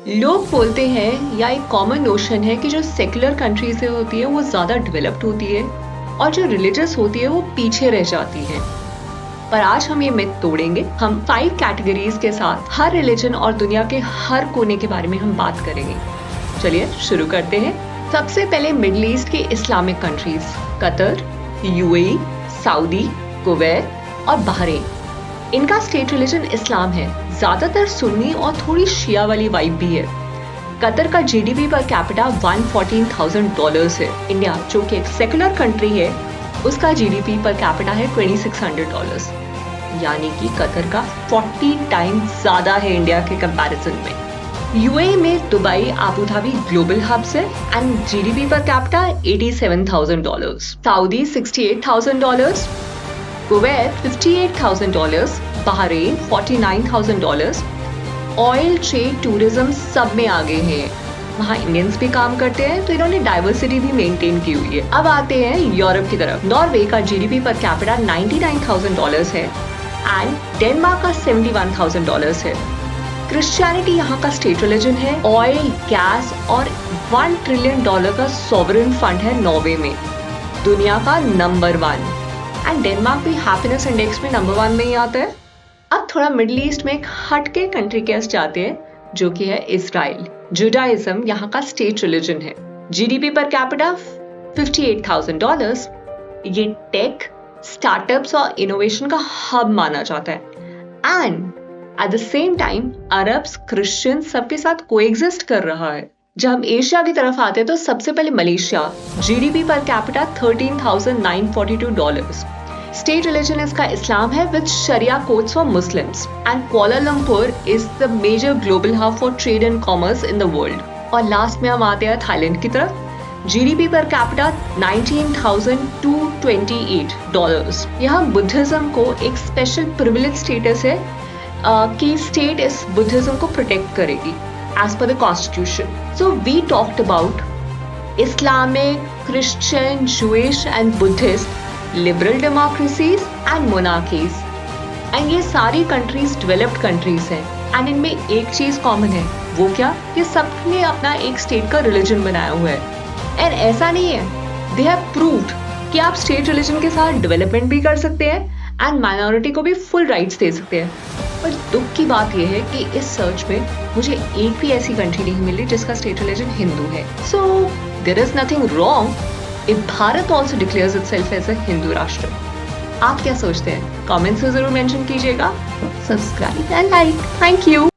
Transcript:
लोग बोलते हैं या एक कॉमन नोशन है कि जो सेकुलर कंट्रीज होती है वो ज़्यादा डेवलप्ड होती है और जो रिलीजियस होती है वो पीछे रह जाती है। पर आज हम ये मिथ तोड़ेंगे। हम 5 कैटेगरीज के साथ हर रिलीजन और दुनिया के हर कोने के बारे में हम बात करेंगे। चलिए शुरू करते हैं। सबसे पहले मिडिल ईस्ट के Islamic countries Qatar, UAE, Saudi, Kuwait और बहरीन। इनका स्टेट रिलीजन इस्लाम है। ज्यादातर सुन्नी और थोड़ी शिया वाली वाइब भी है। कतर का जीडीपी पर कैपिटा $114,000 है। इंडिया जो कि एक सेकुलर कंट्री है उसका जीडीपी पर कैपिटा है $2,600, यानी कि कतर का 40 टाइम्स ज्यादा है इंडिया के कंपैरिजन में। यूएई में Dubai, Abu Dhabi global hubs है and GDP per capita $87,000, Saudi $68,000, Kuwait $58,000, Bahrain $49,000। Oil, trade, tourism सब में आगे हैं। वहाँ इंडियंस भी काम करते हैं तो इन्होंने डाइवर्सिटी भी मेंटेन की हुई है। अब आते हैं यूरोप की तरफ। नॉर्वे का जीडीपी पर कैपिटा $99,000 है एंड डेनमार्क का $71,000 है। क्रिश्चियनिटी यहाँ का स्टेट रिलीजन है। ऑयल, गैस और $1 ट्रिलियन का सॉवरेन फंड है नॉर्वे में, दुनिया का नंबर 1। एंड डेनमार्क भी हैप्पीनेस इंडेक्स में नंबर 1 में ही आता है। अब थोड़ा मिडिल ईस्ट में एक हटके कंट्री के पास जाते हैं जो कि है इजराइल। जुडाइज्म यहाँ का स्टेट रिलीजन है। GDP per capita $58,000। ये टेक, स्टार्टअप्स और इनोवेशन का हब माना जाता है and at the same time Arabs, Christian सबके साथ कोएग्जिस्ट कर रहा है। जब हम एशिया की तरफ आते हैं तो सबसे पहले Malaysia, GDP per capita $13,942। State religion इसका इस्लाम है विद शरिया codes for Muslims and Kuala Lumpur is the major global hub for trade and commerce in the world. और लास्ट में हम आते हैं थाईलैंड की तरफ। GDP per capita $19,228। यहाँ बुद्धिज्म को एक स्पेशल प्रिविलेज स्टेटस है कि स्टेट इस बुद्धिज्म को प्रोटेक्ट करेगी as per the constitution. So we talked about Islamic, Christian, Jewish and Buddhist, liberal democracies and monarchies. And ये सारी countries developed countries हैं and इनमें एक चीज common है। वो क्या? ये सबने अपना एक state का religion बनाया हुआ है। and ऐसा नहीं है, they have proved कि आप state religion के साथ development भी कर सकते हैं एंड माइनॉरिटी को भी फुल राइट्स दे सकते हैं। पर दुख की बात यह है कि इस सर्च में मुझे एक भी ऐसी कंट्री नहीं मिली जिसका स्टेट रिलीजन हिंदू है। So there is nothing wrong if Bharat also declares itself as a Hindu rashtra. आप क्या सोचते हैं? कमेंट्स में जरूर मेंशन कीजिएगा। Subscribe and like. Thank you.